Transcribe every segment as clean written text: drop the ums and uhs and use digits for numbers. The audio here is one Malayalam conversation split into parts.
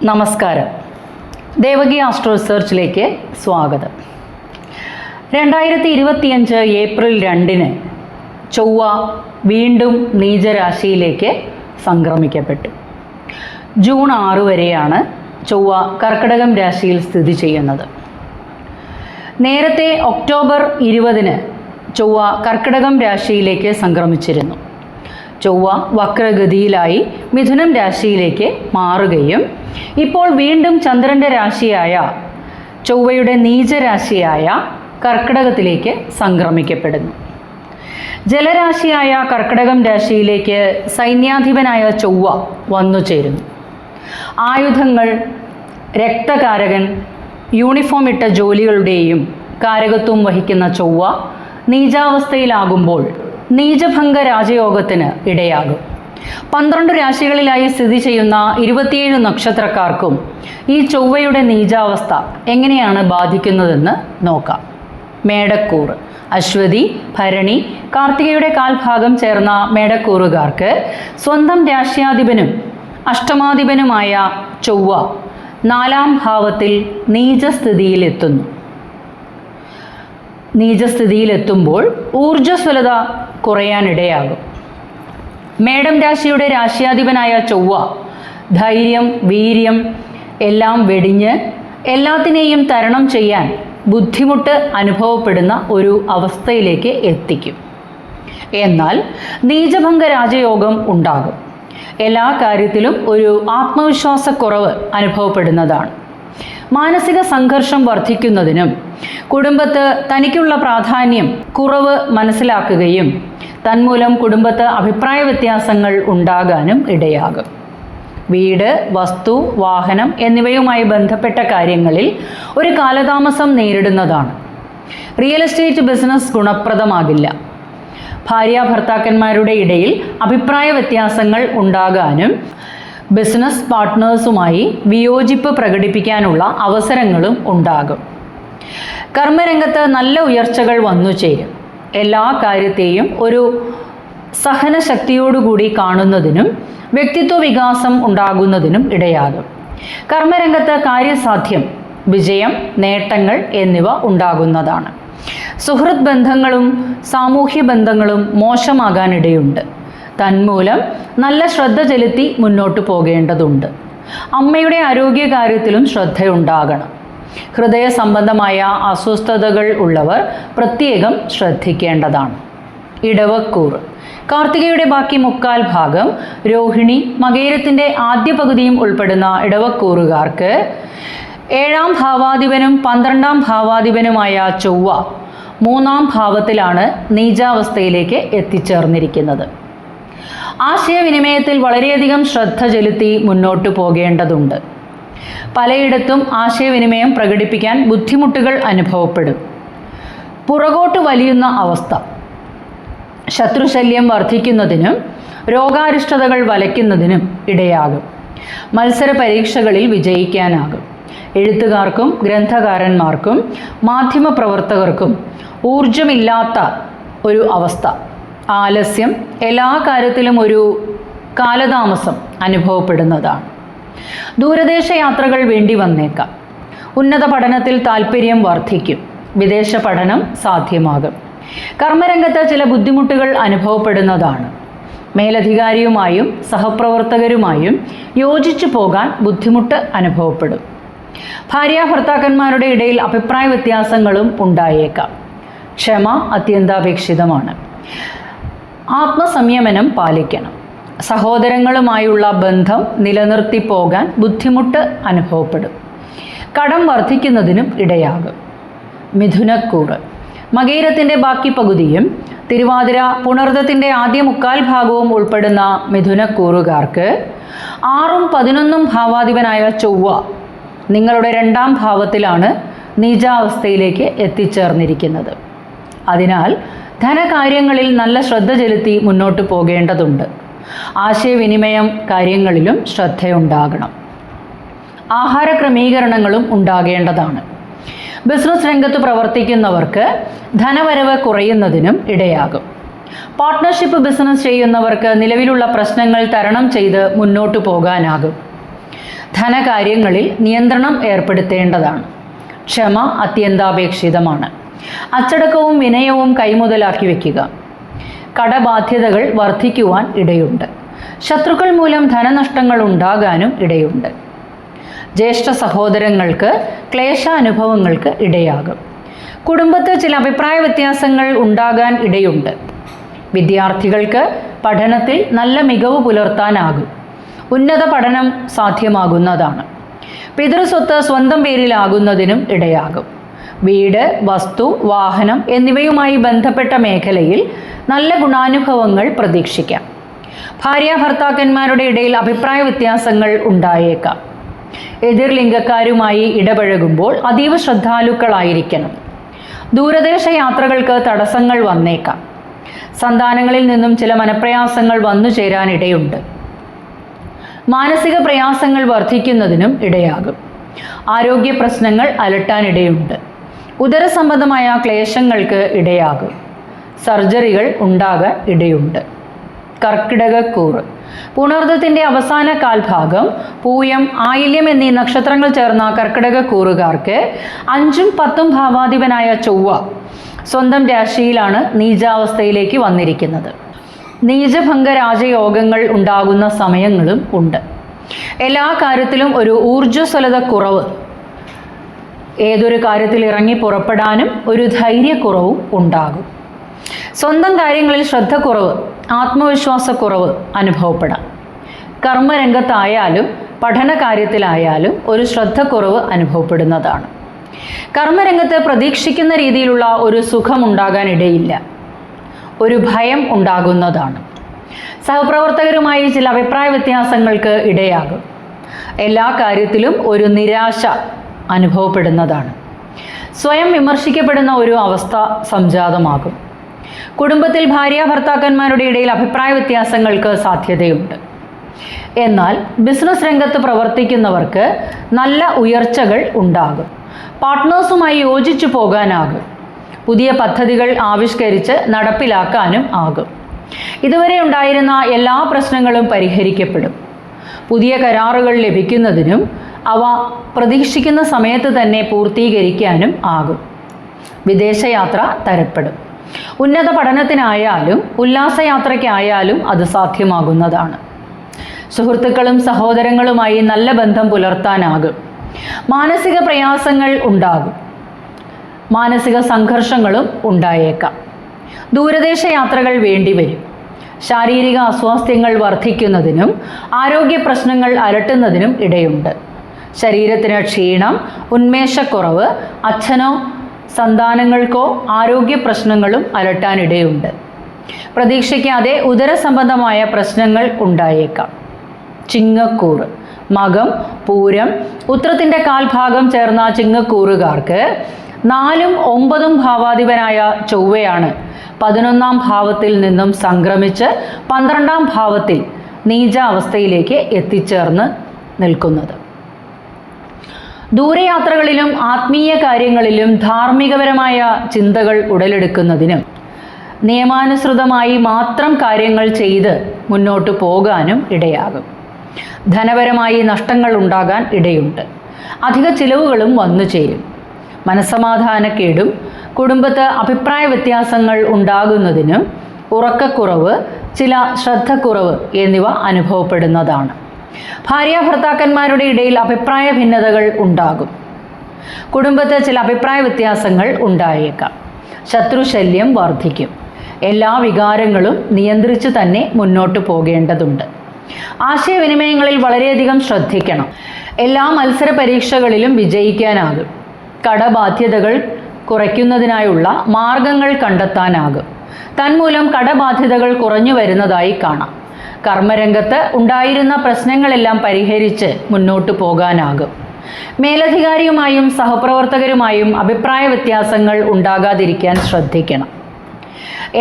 നമസ്കാരം. ദേവകി ആസ്ട്രോ റിസർച്ചിലേക്ക് സ്വാഗതം. 2025 ഏപ്രിൽ 2 ചൊവ്വ വീണ്ടും നീചരാശിയിലേക്ക് സംക്രമിക്കപ്പെട്ടു. ജൂൺ 6 വരെയാണ് ചൊവ്വ കർക്കിടകം രാശിയിൽ സ്ഥിതി ചെയ്യുന്നത്. നേരത്തെ ഒക്ടോബർ 20 ചൊവ്വ കർക്കിടകം രാശിയിലേക്ക് സംക്രമിച്ചിരുന്നു. ചൊവ്വ വക്രഗതിയിലായി മിഥുനം രാശിയിലേക്ക് മാറുകയും ഇപ്പോൾ വീണ്ടും ചന്ദ്രൻ്റെ രാശിയായ ചൊവ്വയുടെ നീചരാശിയായ കർക്കിടകത്തിലേക്ക് സംക്രമിക്കപ്പെടുന്നു. ജലരാശിയായ കർക്കിടകം രാശിയിലേക്ക് സൈന്യാധിപനായ ചൊവ്വ വന്നു ചേരുന്നു. ആയുധങ്ങൾ, രക്തകാരകൻ, യൂണിഫോം ഇട്ട ജോലികളുടെയും കാരകത്വം വഹിക്കുന്ന ചൊവ്വ നീചാവസ്ഥയിലാകുമ്പോൾ നീചഭംഗ രാജയോഗത്തിന് ഇടയാകും. 12 രാശികളിലായി സ്ഥിതി ചെയ്യുന്ന 27 നക്ഷത്രക്കാർക്കും ഈ ചൊവ്വയുടെ നീചാവസ്ഥ എങ്ങനെയാണ് ബാധിക്കുന്നതെന്ന് നോക്കാം. മേടക്കൂർ, അശ്വതി, ഭരണി, കാർത്തികയുടെ കാൽഭാഗം ചേർന്ന മേടക്കൂറുകാർക്ക് സ്വന്തം രാശ്യാധിപനും അഷ്ടമാധിപനുമായ ചൊവ്വ 4-ാം ഭാവത്തിൽ നീചസ്ഥിതിയിലെത്തുന്നു. നീചസ്ഥിതിയിലെത്തുമ്പോൾ ഊർജ്ജസ്വലത കുറയാനിടയാകും. മേടം രാശിയുടെ രാശ്യാധിപനായ ചൊവ്വ ധൈര്യം, വീര്യം എല്ലാം വെടിഞ്ഞ് എല്ലാത്തിനെയും തരണം ചെയ്യാൻ ബുദ്ധിമുട്ട് അനുഭവപ്പെടുന്ന ഒരു അവസ്ഥയിലേക്ക് എത്തിക്കും. എന്നാൽ നീചഭംഗ രാജയോഗം ഉണ്ടാകും. എല്ലാ കാര്യത്തിലും ഒരു ആത്മവിശ്വാസക്കുറവ് അനുഭവപ്പെടുന്നതാണ്. മാനസിക സംഘർഷം വർദ്ധിക്കുന്നതിനും കുടുംബത്ത് തനിക്കുള്ള പ്രാധാന്യം കുറവ് മനസ്സിലാക്കുകയും തന്മൂലം കുടുംബത്ത് അഭിപ്രായ വ്യത്യാസങ്ങൾ ഉണ്ടാകാനും ഇടയാകും. വീട്, വസ്തു, വാഹനം എന്നിവയുമായി ബന്ധപ്പെട്ട കാര്യങ്ങളിൽ ഒരു കാലതാമസം നേരിടുന്നതാണ്. റിയൽ എസ്റ്റേറ്റ് ബിസിനസ് ഗുണപ്രദമാകില്ല. ഭാര്യാഭർത്താക്കന്മാരുടെ ഇടയിൽ അഭിപ്രായ വ്യത്യാസങ്ങൾ ഉണ്ടാകാനും ബിസിനസ് പാർട്ട്നേഴ്സുമായി വിയോജിപ്പ് പ്രകടിപ്പിക്കാനുള്ള അവസരങ്ങളും ഉണ്ടാകും. കർമ്മരംഗത്ത് നല്ല ഉയർച്ചകൾ വന്നു ചേരും. എല്ലാ കാര്യത്തെയും ഒരു സഹനശക്തിയോടുകൂടി കാണുന്നതിനും വ്യക്തിത്വ വികാസം ഉണ്ടാകുന്നതിനും ഇടയാകും. കർമ്മരംഗത്ത് കാര്യസാധ്യം, വിജയം, നേട്ടങ്ങൾ എന്നിവ ഉണ്ടാകുന്നതാണ്. സുഹൃത്ത് ബന്ധങ്ങളും സാമൂഹ്യ ബന്ധങ്ങളും മോശമാകാനിടയുണ്ട്. തന്മൂലം നല്ല ശ്രദ്ധ ചെലുത്തി മുന്നോട്ട് പോകേണ്ടതുണ്ട്. അമ്മയുടെ ആരോഗ്യകാര്യത്തിലും ശ്രദ്ധയുണ്ടാകണം. ഹൃദയ സംബന്ധമായ അസ്വസ്ഥതകൾ ഉള്ളവർ പ്രത്യേകം ശ്രദ്ധിക്കേണ്ടതാണ്. ഇടവക്കൂർ, കാർത്തികയുടെ ബാക്കി 3/4 ഭാഗം, രോഹിണി, മകേരത്തിൻ്റെ ആദ്യ പകുതിയും ഉൾപ്പെടുന്ന ഇടവക്കൂറുകാർക്ക് 7-ാം ഭാവാധിപനും 12-ാം ഭാവാധിപനുമായ ചൊവ്വ 3-ാം ഭാവത്തിലാണ് നീചാവസ്ഥയിലേക്ക് എത്തിച്ചേർന്നിരിക്കുന്നത്. ആശയവിനിമയത്തിൽ വളരെയധികം ശ്രദ്ധ ചെലുത്തി മുന്നോട്ട് പോകേണ്ടതുണ്ട്. പലയിടത്തും ആശയവിനിമയം പ്രകടിപ്പിക്കാൻ ബുദ്ധിമുട്ടുകൾ അനുഭവപ്പെടും. പുറകോട്ട് വലിയുന്ന അവസ്ഥ, ശത്രുശല്യം വർദ്ധിക്കുന്നതിനും രോഗാരിഷ്ടതകൾ വലയ്ക്കുന്നതിനും ഇടയാകും. മത്സര പരീക്ഷകളിൽ വിജയിക്കാനാകും. എഴുത്തുകാർക്കും ഗ്രന്ഥകാരന്മാർക്കും മാധ്യമപ്രവർത്തകർക്കും ഊർജമില്ലാത്ത ഒരു അവസ്ഥ, ആലസ്യം, എല്ലാ കാര്യത്തിലും ഒരു കാലതാമസം അനുഭവപ്പെടുന്നതാണ്. ദൂരദേശ യാത്രകൾ വേണ്ടി വന്നേക്കാം. ഉന്നത പഠനത്തിൽ താൽപ്പര്യം വർദ്ധിക്കും. വിദേശ പഠനം സാധ്യമാകും. കർമ്മരംഗത്ത് ചില ബുദ്ധിമുട്ടുകൾ അനുഭവപ്പെടുന്നതാണ്. മേലധികാരിയുമായും സഹപ്രവർത്തകരുമായും യോജിച്ചു പോകാൻ ബുദ്ധിമുട്ട് അനുഭവപ്പെടും. ഭാര്യാഭർത്താക്കന്മാരുടെ ഇടയിൽ അഭിപ്രായ വ്യത്യാസങ്ങളും ഉണ്ടായേക്കാം. ക്ഷമ അത്യന്താപേക്ഷിതമാണ്. ആത്മസംയമനം പാലിക്കണം. സഹോദരങ്ങളുമായുള്ള ബന്ധം നിലനിർത്തി പോകാൻ ബുദ്ധിമുട്ട് അനുഭവപ്പെടും. കടം വർദ്ധിക്കുന്നതിനും ഇടയാകും. മിഥുനക്കൂറ്, മകേരത്തിൻ്റെ ബാക്കി പകുതിയും തിരുവാതിര, പുണർദത്തിൻ്റെ ആദ്യ 3/4 ഭാഗവും ഉൾപ്പെടുന്ന മിഥുനക്കൂറുകാർക്ക് 6-ഉം 11-ഉം ഭാവാധിപനായ ചൊവ്വ നിങ്ങളുടെ 2-ാം ഭാവത്തിലാണ് നീചാവസ്ഥയിലേക്ക് എത്തിച്ചേർന്നിരിക്കുന്നത്. അതിനാൽ ധനകാര്യങ്ങളിൽ നല്ല ശ്രദ്ധ ചെലുത്തി മുന്നോട്ട് പോകേണ്ടതുണ്ട്. ആശയവിനിമയം കാര്യങ്ങളിലും ശ്രദ്ധയുണ്ടാകണം. ആഹാര ക്രമീകരണങ്ങളും ഉണ്ടാകേണ്ടതാണ്. ബിസിനസ് രംഗത്ത് പ്രവർത്തിക്കുന്നവർക്ക് ധനവരവ് കുറയുന്നതിനും ഇടയാകും. പാർട്ട്ണർഷിപ്പ് ബിസിനസ് ചെയ്യുന്നവർക്ക് നിലവിലുള്ള പ്രശ്നങ്ങൾ തരണം ചെയ്ത് മുന്നോട്ട് പോകാനാകും. ധനകാര്യങ്ങളിൽ നിയന്ത്രണം ഏർപ്പെടുത്തേണ്ടതാണ്. ക്ഷമ അത്യന്താപേക്ഷിതമാണ്. അച്ചടക്കവും വിനയവും കൈമുതലാക്കി വയ്ക്കുക. കടബാധ്യതകൾ വർദ്ധിക്കുവാൻ ഇടയുണ്ട്. ശത്രുക്കൾ മൂലം ധനനഷ്ടങ്ങൾ ഉണ്ടാകാനും ഇടയുണ്ട്. ജ്യേഷ്ഠ സഹോദരങ്ങൾക്ക് ക്ലേശാനുഭവങ്ങൾക്ക് ഇടയാകും. കുടുംബത്തിൽ ചില അഭിപ്രായ വ്യത്യാസങ്ങൾ ഉണ്ടാകാൻ ഇടയുണ്ട്. വിദ്യാർത്ഥികൾക്ക് പഠനത്തിൽ നല്ല മികവ് പുലർത്താനാകും. ഉന്നത പഠനം സാധ്യമാകുന്നതാണ്. പിതൃസ്വത്ത് സ്വന്തം പേരിലാകുന്നതിനും ഇടയാകും. വീട്, വസ്തു, വാഹനം എന്നിവയുമായി ബന്ധപ്പെട്ട മേഖലയിൽ നല്ല ഗുണാനുഭവങ്ങൾ പ്രതീക്ഷിക്കാം. ഭാര്യാഭർത്താക്കന്മാരുടെ ഇടയിൽ അഭിപ്രായ വ്യത്യാസങ്ങൾ ഉണ്ടായേക്കാം. എതിർലിംഗക്കാരുമായി ഇടപഴകുമ്പോൾ അതീവ ശ്രദ്ധാലുക്കളായിരിക്കണം. ദൂരദേശ യാത്രകൾക്ക് തടസ്സങ്ങൾ വന്നേക്കാം. സന്താനങ്ങളിൽ നിന്നും ചില മനപ്രയാസങ്ങൾ വന്നു ചേരാനിടയുണ്ട്. മാനസിക പ്രയാസങ്ങൾ വർദ്ധിക്കുന്നതിനും ഇടയാകും. ആരോഗ്യ പ്രശ്നങ്ങൾ അലട്ടാനിടയുണ്ട്. ഉദരസംബന്ധമായ ക്ലേശങ്ങൾക്ക് ഇടയാകും. സർജറികൾ ഉണ്ടാകാൻ ഇടയുണ്ട്. കർക്കിടകക്കൂറ്. പുണർദത്തിൻ്റെ അവസാന കാൽഭാഗം, പൂയം, ആയില്യം എന്നീ നക്ഷത്രങ്ങൾ ചേർന്ന കർക്കിടകക്കൂറുകാർക്ക് 5ഉം 10ഉം ഭാവാധിപനായ ചൊവ്വ സ്വന്തം രാശിയിലാണ് നീചാവസ്ഥയിലേക്ക് വന്നിരിക്കുന്നത്. നീചഭംഗ രാജയോഗങ്ങൾ ഉണ്ടാകുന്ന സമയങ്ങളും ഉണ്ട്. എല്ലാ കാര്യത്തിലും ഒരു ഊർജ്ജസ്വലത കുറവ്, ഏതൊരു കാര്യത്തിൽ ഇറങ്ങി പുറപ്പെടാനും ഒരു ധൈര്യക്കുറവും ഉണ്ടാകും. സ്വന്തം കാര്യങ്ങളിൽ ശ്രദ്ധക്കുറവ്, ആത്മവിശ്വാസക്കുറവ് അനുഭവപ്പെടാം. കർമ്മരംഗത്തായാലും പഠന കാര്യത്തിലായാലും ഒരു ശ്രദ്ധക്കുറവ് അനുഭവപ്പെടുന്നതാണ്. കർമ്മരംഗത്ത് പ്രതീക്ഷിക്കുന്ന രീതിയിലുള്ള ഒരു സുഖമുണ്ടാകാൻ ഇടയില്ല. ഒരു ഭയം ഉണ്ടാകുന്നതാണ്. സഹപ്രവർത്തകരുമായി ചില അഭിപ്രായ വ്യത്യാസങ്ങൾക്ക് ഇടയാകും. എല്ലാ കാര്യത്തിലും ഒരു നിരാശ അനുഭവപ്പെടുന്നതാണ്. സ്വയം വിമർശിക്കപ്പെടുന്ന ഒരു അവസ്ഥ സംജാതമാകും. കുടുംബത്തിൽ ഭാര്യാഭർത്താക്കന്മാരുടെ ഇടയിൽ അഭിപ്രായ വ്യത്യാസങ്ങൾക്ക് സാധ്യതയുണ്ട്. എന്നാൽ ബിസിനസ് രംഗത്ത് പ്രവർത്തിക്കുന്നവർക്ക് നല്ല ഉയർച്ചകൾ ഉണ്ടാകും. പാർട്ട്നേഴ്സുമായി യോജിച്ചു പോകാനാകും. പുതിയ പദ്ധതികൾ ആവിഷ്കരിച്ച് നടപ്പിലാക്കാനും ആകും. ഇതുവരെ ഉണ്ടായിരുന്ന എല്ലാ പ്രശ്നങ്ങളും പരിഹരിക്കപ്പെടും. പുതിയ കരാറുകൾ ലഭിക്കുന്നതിനും അവ പ്രതീക്ഷിക്കുന്ന സമയത്ത് തന്നെ പൂർത്തീകരിക്കാനും ആകും. വിദേശയാത്ര തരപ്പെടും. ഉന്നത പഠനത്തിനായാലും ഉല്ലാസയാത്രയ്ക്കായാലും അത് സാധ്യമാകുന്നതാണ്. സുഹൃത്തുക്കളും സഹോദരങ്ങളുമായി നല്ല ബന്ധം പുലർത്താനാകും. മാനസിക പ്രയാസങ്ങൾ ഉണ്ടാകും. മാനസിക സംഘർഷങ്ങളും ഉണ്ടായേക്കാം. ദൂരദേശ യാത്രകൾ വേണ്ടിവരും. ശാരീരിക അസ്വാസ്ഥ്യങ്ങൾ വർദ്ധിക്കുന്നതിനും ആരോഗ്യ പ്രശ്നങ്ങൾ അലട്ടുന്നതിനും ഇടയുണ്ട്. ശരീരത്തിന് ക്ഷീണം, ഉന്മേഷക്കുറവ്, അച്ഛനോ സന്താനങ്ങൾക്കോ ആരോഗ്യ പ്രശ്നങ്ങളും അലട്ടാനിടയുണ്ട്. പ്രതീക്ഷിക്കാതെ ഉദരസംബന്ധമായ പ്രശ്നങ്ങൾ ഉണ്ടായേക്കാം. ചിങ്ങക്കൂറ്. മകം, പൂരം, ഉത്രത്തിൻ്റെ കാൽഭാഗം ചേർന്ന ചിങ്ങക്കൂറുകാർക്ക് 4ഉം 9ഉം ഭാവാധിപനായ ചൊവ്വയാണ് 11ാം ഭാവത്തിൽ നിന്നും സംക്രമിച്ച് 12ാം ഭാവത്തിൽ നീചാവസ്ഥയിലേക്ക് എത്തിച്ചേർന്ന് നിൽക്കുന്നത്. ദൂരയാത്രകളിലും ആത്മീയ കാര്യങ്ങളിലും ധാർമ്മികപരമായ ചിന്തകൾ ഉടലെടുക്കുന്നതിനും നിയമാനുസൃതമായി മാത്രം കാര്യങ്ങൾ ചെയ്ത് മുന്നോട്ട് പോകാനും ഇടയാകും. ധനപരമായി നഷ്ടങ്ങൾ ഉണ്ടാകാൻ ഇടയുണ്ട്. അധിക ചിലവുകളും വന്നു ചേരും. മനസ്സമാധാനക്കേടും കുടുംബത്ത് അഭിപ്രായ വ്യത്യാസങ്ങൾ ഉണ്ടാകുന്നതിനും ഉറക്കക്കുറവ്, ചില ശ്രദ്ധക്കുറവ് എന്നിവ അനുഭവപ്പെടുന്നതാണ്. ഭാര്യാഭർത്താക്കന്മാരുടെ ഇടയിൽ അഭിപ്രായ ഭിന്നതകൾ ഉണ്ടാകും. കുടുംബത്തിൽ ചില അഭിപ്രായ വ്യത്യാസങ്ങൾ ഉണ്ടായേക്കാം. ശത്രുശല്യം വർദ്ധിക്കും. എല്ലാ വികാരങ്ങളും നിയന്ത്രിച്ചു തന്നെ മുന്നോട്ട് പോകേണ്ടതുണ്ട്. ആശയവിനിമയങ്ങളിൽ വളരെയധികം ശ്രദ്ധിക്കണം. എല്ലാ മത്സര പരീക്ഷകളിലും വിജയിക്കാനാകും. കടബാധ്യതകൾ കുറയ്ക്കുന്നതിനായുള്ള മാർഗങ്ങൾ കണ്ടെത്താനാകും. തന്മൂലം കടബാധ്യതകൾ കുറഞ്ഞു വരുന്നതായി കാണാം. കർമ്മരംഗത്ത് ഉണ്ടായിരുന്ന പ്രശ്നങ്ങളെല്ലാം പരിഹരിച്ച് മുന്നോട്ട് പോകാനാകും. മേലധികാരിയുമായും സഹപ്രവർത്തകരുമായും അഭിപ്രായ വ്യത്യാസങ്ങൾ ഉണ്ടാകാതിരിക്കാൻ ശ്രദ്ധിക്കണം.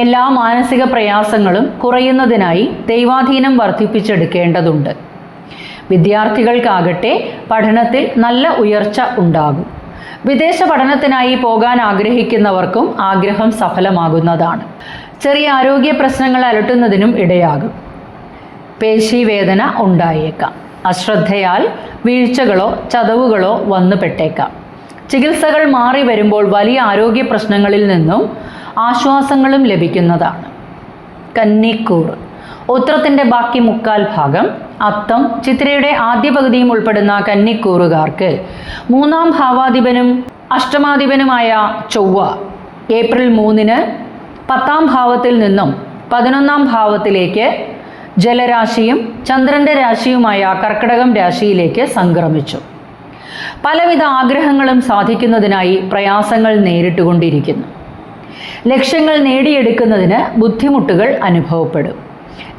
എല്ലാ മാനസിക പ്രയാസങ്ങളും കുറയുന്നതിനായി ദൈവാധീനം വർദ്ധിപ്പിച്ചെടുക്കേണ്ടതുണ്ട്. വിദ്യാർത്ഥികൾക്കാകട്ടെ പഠനത്തിൽ നല്ല ഉയർച്ച ഉണ്ടാകും. വിദേശ പഠനത്തിനായി പോകാൻ ആഗ്രഹിക്കുന്നവർക്കും ആഗ്രഹം സഫലമാകുന്നതാണ്. ചെറിയ ആരോഗ്യ പ്രശ്നങ്ങൾ അലട്ടുന്നതിനും ഇടയാകും. പേശീവേദന ഉണ്ടായേക്കാം. അശ്രദ്ധയാൽ വീഴ്ചകളോ ചതവുകളോ വന്നു പെട്ടേക്കാം. ചികിത്സകൾ മാറി വരുമ്പോൾ വലിയ ആരോഗ്യ പ്രശ്നങ്ങളിൽ നിന്നും ആശ്വാസങ്ങളും ലഭിക്കുന്നതാണ്. കന്നിക്കൂർ ഉത്രത്തിൻ്റെ ബാക്കി മുക്കാൽ ഭാഗം, അത്തം ചിത്രയുടെ ആദ്യ പകുതിയും ഉൾപ്പെടുന്ന കന്നിക്കൂറുകാർക്ക് 3-ാം ഭാവാധിപനും അഷ്ടമാധിപനുമായ ചൊവ്വ ഏപ്രിൽ 3-ന് 10-ാം ഭാവത്തിൽ നിന്നും 11-ാം ഭാവത്തിലേക്ക് ജലരാശിയും ചന്ദ്രൻ്റെ രാശിയുമായ കർക്കിടകം രാശിയിലേക്ക് സംക്രമിച്ചു. പലവിധ ആഗ്രഹങ്ങളും സാധിക്കുന്നതിനായി പ്രയാസങ്ങൾ നേരിട്ടുകൊണ്ടിരിക്കുന്നു. ലക്ഷ്യങ്ങൾ നേടിയെടുക്കുന്നതിന് ബുദ്ധിമുട്ടുകൾ അനുഭവപ്പെടും.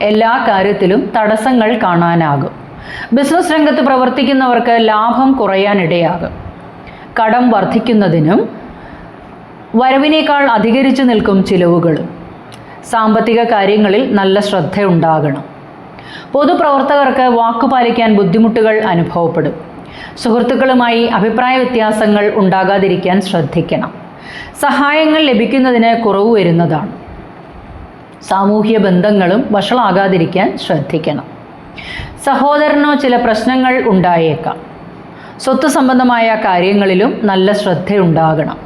എല്ലാ കാര്യത്തിലും തടസ്സങ്ങൾ കാണാനാകും. ബിസിനസ് രംഗത്ത് പ്രവർത്തിക്കുന്നവർക്ക് ലാഭം കുറയാനിടയാകും. കടം വർദ്ധിക്കുന്നതിനും വരവിനേക്കാൾ അധികരിച്ചു നിൽക്കും ചിലവുകളും. സാമ്പത്തിക കാര്യങ്ങളിൽ നല്ല ശ്രദ്ധയുണ്ടാകണം. പൊതുപ്രവർത്തകർക്ക് വാക്കുപാലിക്കാൻ ബുദ്ധിമുട്ടുകൾ അനുഭവപ്പെടും. സുഹൃത്തുക്കളുമായി അഭിപ്രായ വ്യത്യാസങ്ങൾ ഉണ്ടാകാതിരിക്കാൻ ശ്രദ്ധിക്കണം. സഹായങ്ങൾ ലഭിക്കുന്നതിന് കുറവ് വരുന്നതാണ്. സാമൂഹ്യ ബന്ധങ്ങളും വഷളാകാതിരിക്കാൻ ശ്രദ്ധിക്കണം. സഹോദരനോ ചില പ്രശ്നങ്ങൾ ഉണ്ടായേക്കാം. സ്വത്ത് സംബന്ധമായ കാര്യങ്ങളിലും നല്ല ശ്രദ്ധയുണ്ടാകണം.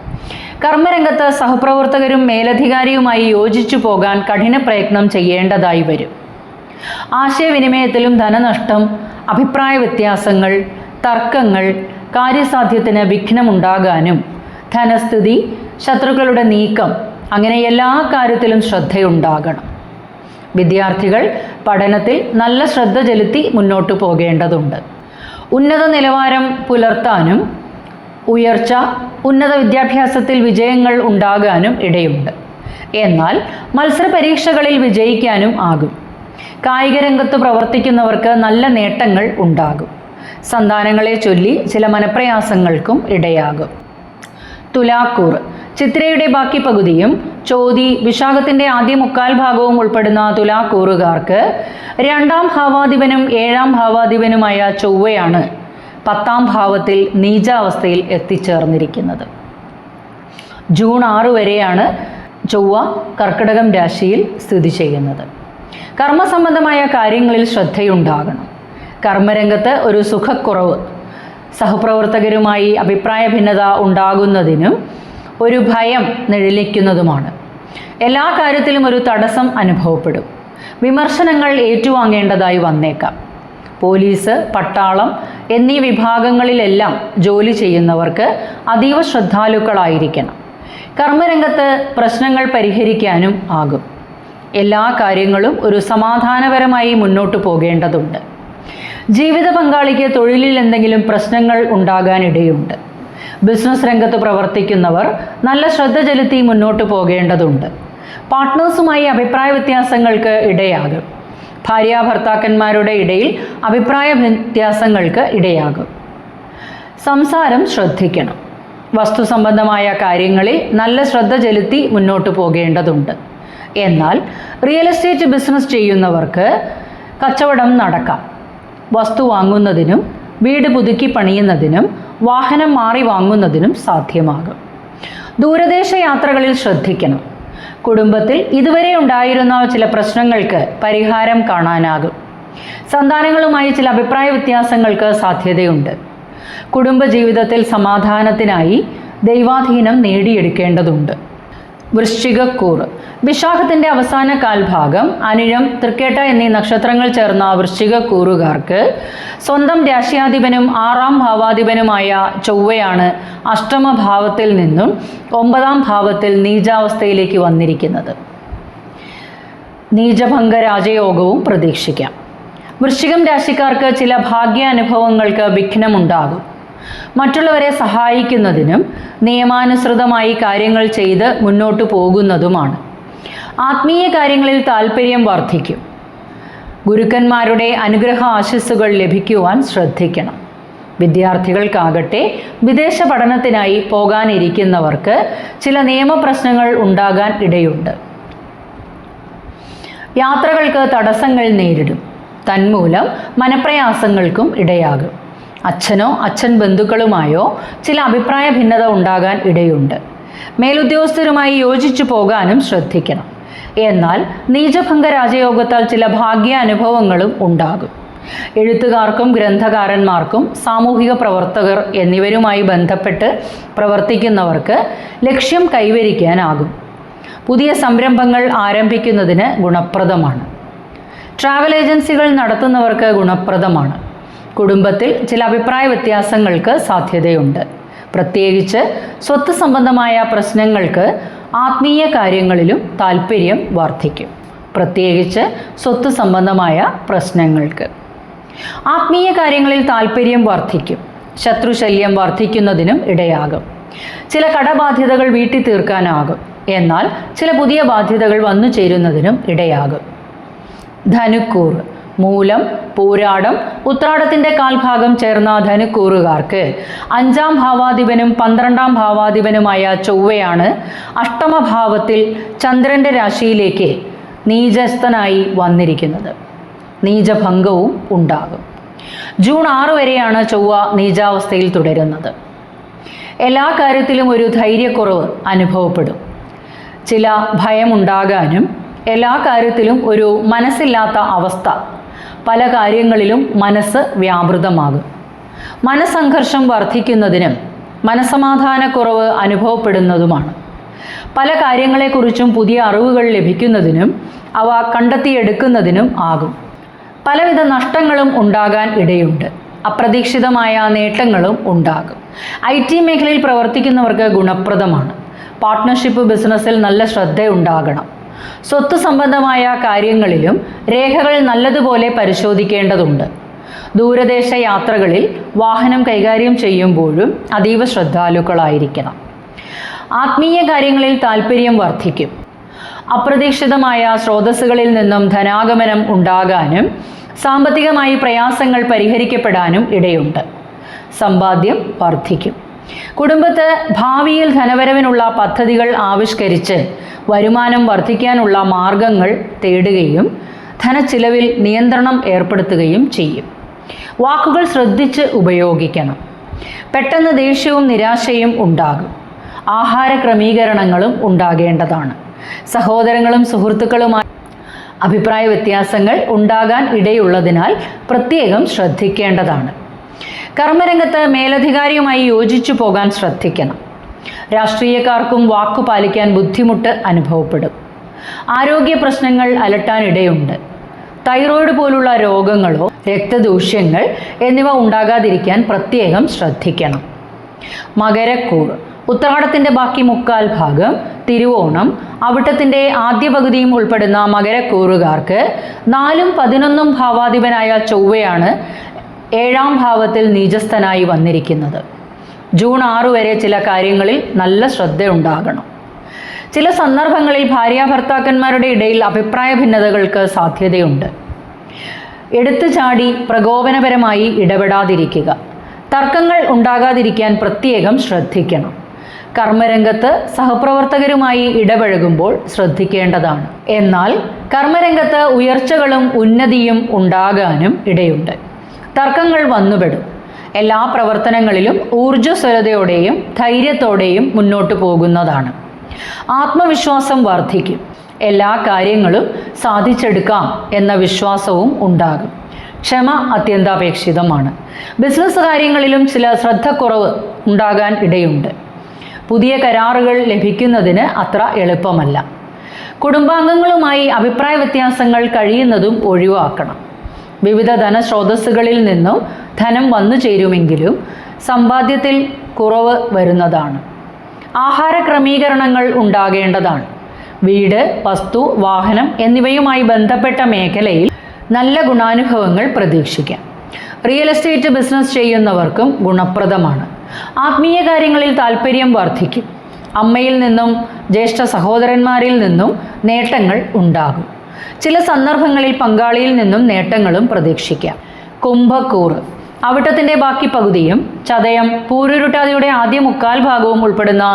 കർമ്മരംഗത്ത് സഹപ്രവർത്തകരും മേലധികാരിയുമായി യോജിച്ചു പോകാൻ കഠിന പ്രയത്നം ചെയ്യേണ്ടതായി വരും. ആശയവിനിമയത്തിലും ധനനഷ്ടം, അഭിപ്രായ വ്യത്യാസങ്ങൾ, തർക്കങ്ങൾ, കാര്യസാധ്യത്തിന് വിഘ്നമുണ്ടാകാനും ധനസ്ഥിതി, ശത്രുക്കളുടെ നീക്കം, അങ്ങനെ എല്ലാ കാര്യത്തിലും ശ്രദ്ധയുണ്ടാകണം. വിദ്യാർത്ഥികൾ പഠനത്തിൽ നല്ല ശ്രദ്ധ ചെലുത്തി മുന്നോട്ട് പോകേണ്ടതുണ്ട്. ഉന്നത നിലവാരം പുലർത്താനും ഉയർച്ച, ഉന്നത വിദ്യാഭ്യാസത്തിൽ വിജയങ്ങൾ ഉണ്ടാകാനും ഇടയുണ്ട്. എന്നാൽ മത്സര പരീക്ഷകളിൽ വിജയിക്കാനും ആകും. കായിക രംഗത്ത് പ്രവർത്തിക്കുന്നവർക്ക് നല്ല നേട്ടങ്ങൾ ഉണ്ടാകും. സന്താനങ്ങളെ ചൊല്ലി ചില മനപ്രയാസങ്ങൾക്കും ഇടയാകും. തുലാക്കൂർ ചിത്രയുടെ ബാക്കി പകുതിയും ചോതി വിശാഖത്തിൻ്റെ ആദ്യ മുക്കാൽ ഭാഗവും ഉൾപ്പെടുന്ന തുലാക്കൂറുകാർക്ക് 2-ാം ഭാവാധിപനും 7-ാം ഭാവാധിപനുമായ ചൊവ്വയാണ് 10-ാം ഭാവത്തിൽ നീചാവസ്ഥയിൽ എത്തിച്ചേർന്നിരിക്കുന്നത്. ജൂൺ 6 വരെയാണ് ചൊവ്വ കർക്കിടകം രാശിയിൽ സ്ഥിതി ചെയ്യുന്നത്. കർമ്മസംബന്ധമായ കാര്യങ്ങളിൽ ശ്രദ്ധയുണ്ടാകണം. കർമ്മരംഗത്ത് ഒരു സുഖക്കുറവ്, സഹപ്രവർത്തകരുമായി അഭിപ്രായ ഭിന്നത ഉണ്ടാകുന്നതിനും ഒരു ഭയം നിഴലിക്കുന്നതുമാണ്. എല്ലാ കാര്യത്തിലും ഒരു തടസ്സം അനുഭവപ്പെടും. വിമർശനങ്ങൾ ഏറ്റുവാങ്ങേണ്ടതായി വന്നേക്കാം. പോലീസ്, പട്ടാളം എന്നീ വിഭാഗങ്ങളിലെല്ലാം ജോലി ചെയ്യുന്നവർക്ക് അതീവ ശ്രദ്ധാലുക്കളായിരിക്കണം. കർമ്മരംഗത്ത് പ്രശ്നങ്ങൾ പരിഹരിക്കാനും ആകും. എല്ലാ കാര്യങ്ങളും ഒരു സമാധാനപരമായി മുന്നോട്ട് പോകേണ്ടതുണ്ട്. ജീവിത പങ്കാളിക്ക് തൊഴിലിൽ എന്തെങ്കിലും പ്രശ്നങ്ങൾ ഉണ്ടാകാനിടയുണ്ട്. ബിസിനസ് രംഗത്ത് പ്രവർത്തിക്കുന്നവർ നല്ല ശ്രദ്ധ ചെലുത്തി മുന്നോട്ട് പോകേണ്ടതുണ്ട്. പാർട്ട്നേഴ്സുമായി അഭിപ്രായ വ്യത്യാസങ്ങൾക്ക് ഇടയാകും. ഭാര്യാഭർത്താക്കന്മാരുടെ ഇടയിൽ അഭിപ്രായ വ്യത്യാസങ്ങൾക്ക് ഇടയാകും. സംസാരം ശ്രദ്ധിക്കണം. വസ്തു സംബന്ധമായ കാര്യങ്ങളിൽ നല്ല ശ്രദ്ധ ചെലുത്തി മുന്നോട്ട് പോകേണ്ടതുണ്ട്. എന്നാൽ റിയൽ എസ്റ്റേറ്റ് ബിസിനസ് ചെയ്യുന്നവർക്ക് കച്ചവടം നടക്കാം. വസ്തു വാങ്ങുന്നതിനും വീട് പുതുക്കി പണിയുന്നതിനും വാഹനം മാറി വാങ്ങുന്നതിനും സാധ്യമാകും. ദൂരദേശ യാത്രകളിൽ ശ്രദ്ധിക്കണം. കുടുംബത്തിൽ ഇതുവരെ ഉണ്ടായിരുന്ന ചില പ്രശ്നങ്ങൾക്ക് പരിഹാരം കാണാനാകും. സന്താനങ്ങളുമായി ചില അഭിപ്രായ വ്യത്യാസങ്ങൾക്ക് സാധ്യതയുണ്ട്. കുടുംബജീവിതത്തിൽ സമാധാനത്തിനായി ദൈവാധീനം നേടിയെടുക്കേണ്ടതുണ്ട്. വൃശ്ചികക്കൂർ വിശാഖത്തിൻ്റെ അവസാന കാൽഭാഗം, അനിഴം, തൃക്കേട്ട എന്നീ നക്ഷത്രങ്ങൾ ചേർന്ന വൃശ്ചികക്കൂറുകാർക്ക് സ്വന്തം രാശ്യാധിപനും 6-ാം ഭാവാധിപനുമായ ചൊവ്വയാണ് അഷ്ടമഭാവത്തിൽ നിന്നും 9-ാം ഭാവത്തിൽ നീചാവസ്ഥയിലേക്ക് വന്നിരിക്കുന്നത്. നീചഭംഗ രാജയോഗവും പ്രതീക്ഷിക്കാം. വൃശ്ചികം രാശിക്കാർക്ക് ചില ഭാഗ്യാനുഭവങ്ങൾക്ക് വിഘ്നമുണ്ടാകും. മറ്റുള്ളവരെ സഹായിക്കുന്നതിനും നിയമാനുസൃതമായി കാര്യങ്ങൾ ചെയ്ത് മുന്നോട്ട് പോകുന്നതുമാണ്. ആത്മീയ കാര്യങ്ങളിൽ താല്പര്യം വർദ്ധിക്കും. ഗുരുക്കന്മാരുടെ അനുഗ്രഹ ആശിസ്സുകൾ ലഭിക്കുവാൻ ശ്രദ്ധിക്കണം. വിദ്യാർത്ഥികൾക്കാകട്ടെ വിദേശ പഠനത്തിനായി പോകാനിരിക്കുന്നവർക്ക് ചില നിയമപ്രശ്നങ്ങൾ ഉണ്ടാകാൻ ഇടയുണ്ട്. യാത്രകൾക്ക് തടസ്സങ്ങൾ നേരിടും. തന്മൂലം മനപ്രയാസങ്ങൾക്കും ഇടയാകും. അച്ഛനോ അച്ഛൻ ബന്ധുക്കളുമായോ ചില അഭിപ്രായ ഭിന്നത ഉണ്ടാകാൻ ഇടയുണ്ട്. മേലുദ്യോഗസ്ഥരുമായി യോജിച്ചു പോകാനും ശ്രദ്ധിക്കണം. എന്നാൽ നീചഭംഗ രാജയോഗത്താൽ ചില ഭാഗ്യാനുഭവങ്ങളും ഉണ്ടാകും. എഴുത്തുകാർക്കും ഗ്രന്ഥകാരന്മാർക്കും സാമൂഹിക പ്രവർത്തകർ എന്നിവരുമായി ബന്ധപ്പെട്ട് പ്രവർത്തിക്കുന്നവർക്ക് ലക്ഷ്യം കൈവരിക്കാനാകും. പുതിയ സംരംഭങ്ങൾ ആരംഭിക്കുന്നതിന് ഗുണപ്രദമാണ്. ട്രാവൽ ഏജൻസികൾ നടത്തുന്നവർക്ക് ഗുണപ്രദമാണ്. കുടുംബത്തിൽ ചില അഭിപ്രായ വ്യത്യാസങ്ങൾക്ക് സാധ്യതയുണ്ട്. പ്രത്യേകിച്ച് സ്വത്ത് സംബന്ധമായ പ്രശ്നങ്ങൾക്ക് ആത്മീയ കാര്യങ്ങളിലും താൽപ്പര്യം വർദ്ധിക്കും. പ്രത്യേകിച്ച് സ്വത്ത് സംബന്ധമായ പ്രശ്നങ്ങൾക്ക് ആത്മീയ കാര്യങ്ങളിൽ താൽപ്പര്യം വർദ്ധിക്കും. ശത്രുശല്യം വർദ്ധിക്കുന്നതിനും ഇടയാകും. ചില കടബാധ്യതകൾ വീട്ടി തീർക്കാനാകും. എന്നാൽ ചില പുതിയ ബാധ്യതകൾ വന്നു ചേരുന്നതിനും ഇടയാകും. ധനുക്കൂറ് മൂലം, പൂരാടം, ഉത്രാടത്തിൻ്റെ കാൽഭാഗം ചേർന്ന ധനുക്കൂറുകാർക്ക് 5-ാം ഭാവാധിപനും 12-ാം ഭാവാധിപനുമായ ചൊവ്വയാണ് അഷ്ടമഭാവത്തിൽ ചന്ദ്രൻ്റെ രാശിയിലേക്ക് നീചസ്ഥനായി വന്നിരിക്കുന്നത്. നീചഭംഗവും ഉണ്ടാകും. ജൂൺ 6 വരെയാണ് ചൊവ്വ നീചാവസ്ഥയിൽ തുടരുന്നത്. എല്ലാ കാര്യത്തിലും ഒരു ധൈര്യക്കുറവ് അനുഭവപ്പെടും. ചില ഭയമുണ്ടാകാനും എല്ലാ കാര്യത്തിലും ഒരു മനസ്സില്ലാത്ത അവസ്ഥ, പല കാര്യങ്ങളിലും മനസ്സ് വ്യാപൃതമാകും. മനസ്സംഘർഷം വർദ്ധിക്കുന്നതിനും മനസ്സമാധാനക്കുറവ് അനുഭവപ്പെടുന്നതുമാണ്. പല കാര്യങ്ങളെക്കുറിച്ചും പുതിയ അറിവുകൾ ലഭിക്കുന്നതിനും അവ കണ്ടെത്തിയെടുക്കുന്നതിനും ആകും. പലവിധ നഷ്ടങ്ങളും ഉണ്ടാകാൻ ഇടയുണ്ട്. അപ്രതീക്ഷിതമായ നേട്ടങ്ങളും ഉണ്ടാകും. IT മേഖലയിൽ പ്രവർത്തിക്കുന്നവർക്ക് ഗുണപ്രദമാണ്. പാർട്ട്ണർഷിപ്പ് ബിസിനസ്സിൽ നല്ല ശ്രദ്ധയുണ്ടാകണം. സ്വത്ത് സംബന്ധമായ കാര്യങ്ങളിലും രേഖകൾ നല്ലതുപോലെ പരിശോധിക്കേണ്ടതുണ്ട്. ദൂരദേശ യാത്രകളിൽ വാഹനം കൈകാര്യം ചെയ്യുമ്പോഴും അതീവ ശ്രദ്ധാലുക്കളായിരിക്കണം. ആത്മീയ കാര്യങ്ങളിൽ താൽപ്പര്യം വർദ്ധിക്കും. അപ്രതീക്ഷിതമായ സ്രോതസ്സുകളിൽ നിന്നും ധനാഗമനം ഉണ്ടാകാനും സാമ്പത്തികമായി പ്രയാസങ്ങൾ പരിഹരിക്കപ്പെടാനും ഇടയുണ്ട്. സമ്പാദ്യം വർദ്ധിക്കും. കുടുംബത്ത് ഭാവിയിൽ ധനവരവിനുള്ള പദ്ധതികൾ ആവിഷ്കരിച്ച് വരുമാനം വർദ്ധിക്കാനുള്ള മാർഗങ്ങൾ തേടുകയും ധനച്ചിലവിൽ നിയന്ത്രണം ഏർപ്പെടുത്തുകയും ചെയ്യും. വാക്കുകൾ ശ്രദ്ധിച്ച് ഉപയോഗിക്കണം. പെട്ടെന്ന് ദേഷ്യവും നിരാശയും ഉണ്ടാകും. ആഹാര ക്രമീകരണങ്ങളും ഉണ്ടാകേണ്ടതാണ്. സഹോദരങ്ങളും സുഹൃത്തുക്കളുമായി അഭിപ്രായ വ്യത്യാസങ്ങൾ ഉണ്ടാകാൻ ഇടയുള്ളതിനാൽ പ്രത്യേകം ശ്രദ്ധിക്കേണ്ടതാണ്. കർമ്മരംഗത്ത് മേലധികാരിയുമായി യോജിച്ചു പോകാൻ ശ്രദ്ധിക്കണം. രാഷ്ട്രീയക്കാർക്കും വാക്കു പാലിക്കാൻ ബുദ്ധിമുട്ട് അനുഭവപ്പെടും. ആരോഗ്യ പ്രശ്നങ്ങൾ അലട്ടാനിടയുണ്ട്. തൈറോയ്ഡ് പോലുള്ള രോഗങ്ങളോ രക്തദൂഷ്യങ്ങൾ എന്നിവ ഉണ്ടാകാതിരിക്കാൻ പ്രത്യേകം ശ്രദ്ധിക്കണം. മകരക്കൂറ് ഉത്രാടത്തിൻ്റെ ബാക്കി 1/4 ഭാഗം, തിരുവോണം, അവിട്ടത്തിൻ്റെ ആദ്യ പകുതിയും ഉൾപ്പെടുന്ന മകരക്കൂറുകാർക്ക് 4-ഉം 11-ഉം ഭാവാധിപനായ ചൊവ്വയാണ് 7-ാം ഭാവത്തിൽ നീചസ്ഥനായി വന്നിരിക്കുന്നത്. ജൂൺ 6 വരെ ചില കാര്യങ്ങളിൽ നല്ല ശ്രദ്ധയുണ്ടാകണം. ചില സന്ദർഭങ്ങളിൽ ഭാര്യാഭർത്താക്കന്മാരുടെ ഇടയിൽ അഭിപ്രായ ഭിന്നതകൾക്ക് സാധ്യതയുണ്ട്. എടുത്തുചാടി പ്രകോപനപരമായി ഇടപെടാതിരിക്കുക. തർക്കങ്ങൾ ഉണ്ടാകാതിരിക്കാൻ പ്രത്യേകം ശ്രദ്ധിക്കണം. കർമ്മരംഗത്ത് സഹപ്രവർത്തകരുമായി ഇടപഴകുമ്പോൾ ശ്രദ്ധിക്കേണ്ടതാണ്. എന്നാൽ കർമ്മരംഗത്ത് ഉയർച്ചകളും ഉന്നതിയും ഉണ്ടാകാനും ഇടയുണ്ട്. തർക്കങ്ങൾ വന്നുപെടും. എല്ലാ പ്രവർത്തനങ്ങളിലും ഊർജ്ജസ്വലതയോടെയും ധൈര്യത്തോടെയും മുന്നോട്ട് പോകുന്നതാണ്. ആത്മവിശ്വാസം വർദ്ധിക്കും. എല്ലാ കാര്യങ്ങളും സാധിച്ചെടുക്കാം എന്ന വിശ്വാസവും ഉണ്ടാകും. ക്ഷമ അത്യന്താപേക്ഷിതമാണ്. ബിസിനസ് കാര്യങ്ങളിലും ചില ശ്രദ്ധക്കുറവ് ഉണ്ടാകാൻ ഇടയുണ്ട്. പുതിയ കരാറുകൾ ലഭിക്കുന്നതിന് അത്ര എളുപ്പമല്ല. കുടുംബാംഗങ്ങളുമായി അഭിപ്രായ വ്യത്യാസങ്ങൾ കഴിയുന്നതും ഒഴിവാക്കണം. വിവിധ ധനസ്രോതസ്സുകളിൽ നിന്നും ധനം വന്നു ചേരുമെങ്കിലും സമ്പാദ്യത്തിൽ കുറവ് വരുന്നതാണ്. ആഹാര ക്രമീകരണങ്ങൾ ഉണ്ടാകേണ്ടതാണ്. വീട്, വസ്തു, വാഹനം എന്നിവയുമായി ബന്ധപ്പെട്ട മേഖലയിൽ നല്ല ഗുണാനുഭവങ്ങൾ പ്രതീക്ഷിക്കാം. റിയൽ എസ്റ്റേറ്റ് ബിസിനസ് ചെയ്യുന്നവർക്കും ഗുണപ്രദമാണ്. ആത്മീയ കാര്യങ്ങളിൽ താൽപ്പര്യം വർദ്ധിക്കും. അമ്മയിൽ നിന്നും ജ്യേഷ്ഠ സഹോദരന്മാരിൽ നിന്നും നേട്ടങ്ങൾ ഉണ്ടാകും. ചില സന്ദർഭങ്ങളിൽ പങ്കാളിയിൽ നിന്നും നേട്ടങ്ങളും പ്രതീക്ഷിക്കാം. കുംഭക്കൂറ് അവിട്ടത്തിൻ്റെ ബാക്കി പകുതിയും ചതയം, പൂരുരുട്ടാതിയുടെ ആദ്യ 1/4 ഭാഗവും ഉൾപ്പെടുന്ന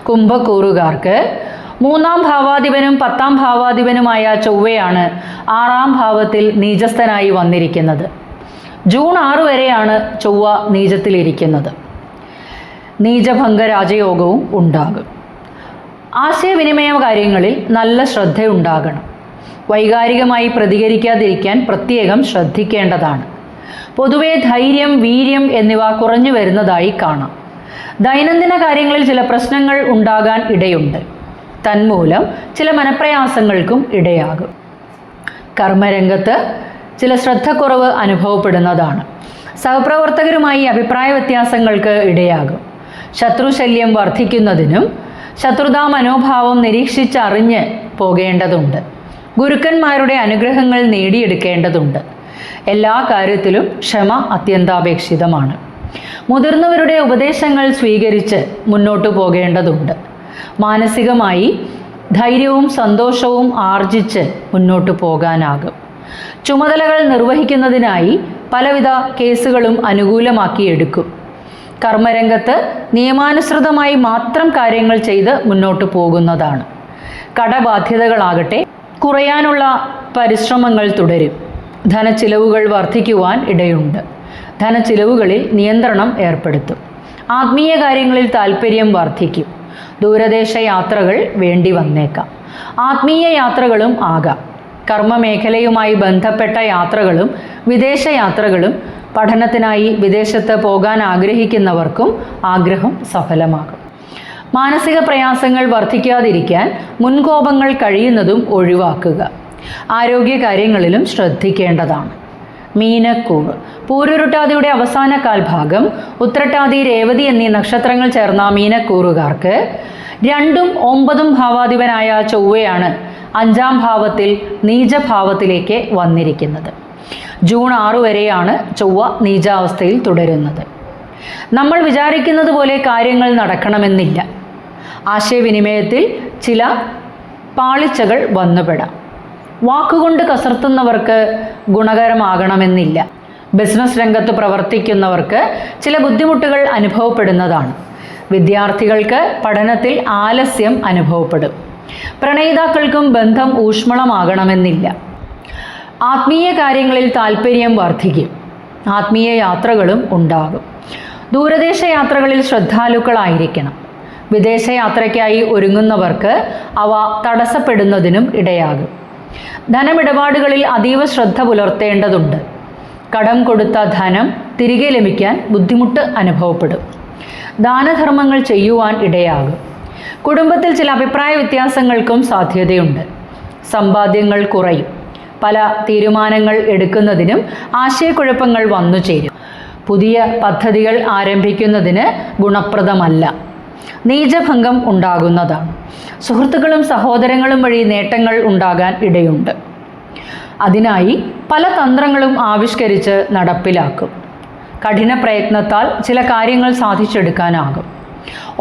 കുംഭക്കൂറുകാർക്ക് 3-ാം ഭാവാധിപനും 10-ാം ഭാവാധിപനുമായ ചൊവ്വയാണ് 6-ാം ഭാവത്തിൽ നീചസ്ഥനായി വന്നിരിക്കുന്നത്. ജൂൺ 6 വരെയാണ് ചൊവ്വ നീചത്തിലിരിക്കുന്നത്. നീചഭംഗ രാജയോഗവും ഉണ്ടാകും. ആശയവിനിമയ കാര്യങ്ങളിൽ നല്ല ശ്രദ്ധയുണ്ടാകണം. വൈകാരികമായി പ്രതികരിക്കാതിരിക്കാൻ പ്രത്യേകം ശ്രദ്ധിക്കേണ്ടതാണ്. പൊതുവെ ധൈര്യം, വീര്യം എന്നിവ കുറഞ്ഞു വരുന്നതായി കാണാം. ദൈനംദിന കാര്യങ്ങളിൽ ചില പ്രശ്നങ്ങൾ ഉണ്ടാകാൻ ഇടയുണ്ട്. തന്മൂലം ചില മനപ്രയാസങ്ങൾക്കും ഇടയാകും. കർമ്മരംഗത്ത് ചില ശ്രദ്ധക്കുറവ് അനുഭവപ്പെടുന്നതാണ്. സഹപ്രവർത്തകരുമായി അഭിപ്രായ വ്യത്യാസങ്ങൾക്ക് ഇടയാകും. ശത്രുശല്യം വർദ്ധിക്കുന്നതിനും ശത്രുതാ മനോഭാവം നിരീക്ഷിച്ചറിഞ്ഞ് പോകേണ്ടതുണ്ട്. ഗുരുക്കന്മാരുടെ അനുഗ്രഹങ്ങൾ നേടിയെടുക്കേണ്ടതുണ്ട്. എല്ലാ കാര്യത്തിലും ക്ഷമ അത്യന്താപേക്ഷിതമാണ്. മുതിർന്നവരുടെ ഉപദേശങ്ങൾ സ്വീകരിച്ച് മുന്നോട്ടു പോകേണ്ടതുണ്ട്. മാനസികമായി ധൈര്യവും സന്തോഷവും ആർജിച്ച് മുന്നോട്ടു പോകാനാകും. ചുമതലകൾ നിർവഹിക്കുന്നതിനായി പലവിധ കേസുകളും അനുകൂലമാക്കിയെടുക്കും. കർമ്മരംഗത്ത് നിയമാനുസൃതമായി മാത്രം കാര്യങ്ങൾ ചെയ്ത് മുന്നോട്ടു പോകുന്നതാണ്. കടബാധ്യതകളാകട്ടെ കുറയാനുള്ള പരിശ്രമങ്ങൾ തുടരും. ധനച്ചിലവുകൾ വർദ്ധിക്കുവാൻ ഇടയുണ്ട്. ധനച്ചിലവുകളിൽ നിയന്ത്രണം ഏർപ്പെടുത്തും. ആത്മീയ കാര്യങ്ങളിൽ താൽപ്പര്യം വർദ്ധിക്കും. ദൂരദേശ യാത്രകൾ വേണ്ടി വന്നേക്കാം. ആത്മീയ യാത്രകളും ആകാം. കർമ്മമേഖലയുമായി ബന്ധപ്പെട്ട യാത്രകളും വിദേശ യാത്രകളും പഠനത്തിനായി വിദേശത്ത് പോകാൻ ആഗ്രഹിക്കുന്നവർക്കും ആഗ്രഹം സഫലമാകും. മാനസിക പ്രയാസങ്ങൾ വർദ്ധിക്കാതിരിക്കാൻ മുൻകോപങ്ങൾ കഴിയുന്നതും ഒഴിവാക്കുക. ആരോഗ്യകാര്യങ്ങളിലും ശ്രദ്ധിക്കേണ്ടതാണ്. മീനക്കൂറ്. പൂരുരുട്ടാതിയുടെ അവസാന കാൽഭാഗം ഉത്രട്ടാതി, രേവതി എന്നീ നക്ഷത്രങ്ങൾ ചേർന്ന മീനക്കൂറുകാർക്ക് 2ഉം 9ഉം ഭാവാധിപനായ ചൊവ്വയാണ് 5ാം ഭാവത്തിൽ നീചഭാവത്തിലേക്ക് വന്നിരിക്കുന്നത്. ജൂൺ 6 വരെയാണ് ചൊവ്വ നീചാവസ്ഥയിൽ തുടരുന്നത്. നമ്മൾ വിചാരിക്കുന്നത് പോലെ കാര്യങ്ങൾ നടക്കണമെന്നില്ല. ആശയവിനിമയത്തിൽ ചില പാളിച്ചകൾ വന്നുപെടാം. വാക്കുകൊണ്ട് കസർത്തുന്നവർക്ക് ഗുണകരമാകണമെന്നില്ല. ബിസിനസ് രംഗത്ത് പ്രവർത്തിക്കുന്നവർക്ക് ചില ബുദ്ധിമുട്ടുകൾ അനുഭവപ്പെടുന്നതാണ്. വിദ്യാർത്ഥികൾക്ക് പഠനത്തിൽ ആലസ്യം അനുഭവപ്പെടും. പ്രണയിതാക്കൾക്കും ബന്ധം ഊഷ്മളമാകണമെന്നില്ല. ആത്മീയ കാര്യങ്ങളിൽ താൽപ്പര്യം വർദ്ധിക്കും. ആത്മീയ യാത്രകളും ഉണ്ടാകും. ദൂരദേശ യാത്രകളിൽ ശ്രദ്ധാലുക്കളായിരിക്കണം. വിദേശയാത്രയ്ക്കായി ഒരുങ്ങുന്നവർക്ക് അവ തടസ്സപ്പെടുന്നതിനും ഇടയാകും. ധനമിടപാടുകളിൽ അതീവ ശ്രദ്ധ പുലർത്തേണ്ടതുണ്ട്. കടം കൊടുത്ത ധനം തിരികെ ലഭിക്കാൻ ബുദ്ധിമുട്ട് അനുഭവപ്പെടും. ദാനധർമ്മങ്ങൾ ചെയ്യുവാൻ ഇടയാകും. കുടുംബത്തിൽ ചില അഭിപ്രായ വ്യത്യാസങ്ങൾക്കും സാധ്യതയുണ്ട്. സമ്പാദ്യങ്ങൾ കുറയും. പല തീരുമാനങ്ങൾ എടുക്കുന്നതിനും ആശയക്കുഴപ്പങ്ങൾ വന്നു ചേരും. പുതിയ പദ്ധതികൾ ആരംഭിക്കുന്നതിന് ഗുണപ്രദമല്ല. നീചഭംഗം ഉണ്ടാകുന്നതാണ്. സുഹൃത്തുക്കളും സഹോദരങ്ങളും വഴി നേട്ടങ്ങൾ ഉണ്ടാകാൻ ഇടയുണ്ട്. അതിനായി പല തന്ത്രങ്ങളും ആവിഷ്കരിച്ച് നടപ്പിലാക്കും. കഠിന പ്രയത്നത്താൽ ചില കാര്യങ്ങൾ സാധിച്ചെടുക്കാനാകും.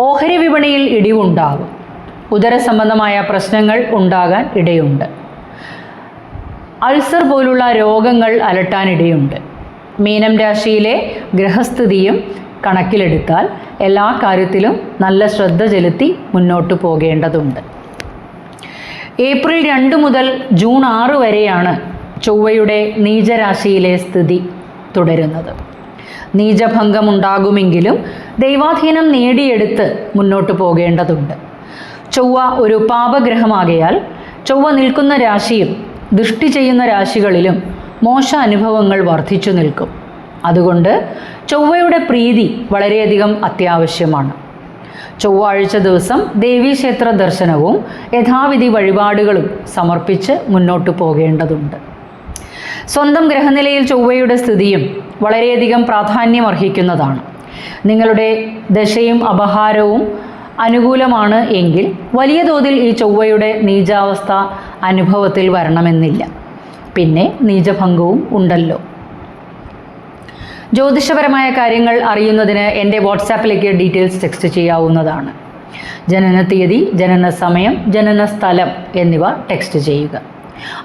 ഓഹരി വിപണിയിൽ ഇടിവുണ്ടാകും. ഉദരസംബന്ധമായ പ്രശ്നങ്ങൾ ഉണ്ടാകാൻ ഇടയുണ്ട്. അൾസർ പോലുള്ള രോഗങ്ങൾ അലട്ടാനിടയുണ്ട്. മീനം രാശിയിലെ ഗ്രഹസ്ഥിതിയും കണക്കിലെടുത്താൽ എല്ലാ കാര്യത്തിലും നല്ല ശ്രദ്ധ ചെലുത്തി മുന്നോട്ട് പോകേണ്ടതുണ്ട്. ഏപ്രിൽ 2 മുതൽ ജൂൺ 6 വരെയാണ് ചൊവ്വയുടെ നീചരാശിയിലെ സ്ഥിതി തുടരുന്നത്. നീചഭംഗമുണ്ടാകുമെങ്കിലും ദൈവാധീനം നേടിയെടുത്ത് മുന്നോട്ട് പോകേണ്ടതുണ്ട്. ചൊവ്വ ഒരു പാപഗ്രഹമാകയാൽ ചൊവ്വ നിൽക്കുന്ന രാശിയും ദൃഷ്ടി ചെയ്യുന്ന രാശികളിലും മോശ അനുഭവങ്ങൾ വർദ്ധിച്ചു നിൽക്കും. അതുകൊണ്ട് ചൊവ്വയുടെ പ്രീതി വളരെയധികം അത്യാവശ്യമാണ്. ചൊവ്വാഴ്ച ദിവസം ദേവീക്ഷേത്ര ദർശനവും യഥാവിധി വഴിപാടുകളും സമർപ്പിച്ച് മുന്നോട്ട് പോകേണ്ടതുണ്ട്. സ്വന്തം ഗ്രഹനിലയിൽ ചൊവ്വയുടെ സ്ഥിതിയും വളരെയധികം പ്രാധാന്യമർഹിക്കുന്നതാണ്. നിങ്ങളുടെ ദശയും അപഹാരവും അനുകൂലമാണ് എങ്കിൽ വലിയ തോതിൽ ഈ ചൊവ്വയുടെ നീചാവസ്ഥ അനുഭവത്തിൽ വരണമെന്നില്ല. പിന്നെ നീചഭംഗവും ഉണ്ടല്ലോ. ജ്യോതിഷപരമായ കാര്യങ്ങൾ അറിയുന്നതിന് എൻ്റെ വാട്സാപ്പിലേക്ക് ഡീറ്റെയിൽസ് ടെക്സ്റ്റ് ചെയ്യാവുന്നതാണ്. ജനന തീയതി, ജനന സമയം, ജനന സ്ഥലം എന്നിവ ടെക്സ്റ്റ് ചെയ്യുക.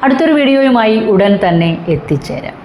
അടുത്തൊരു വീഡിയോയുമായി ഉടൻ തന്നെ എത്തിച്ചേരാം.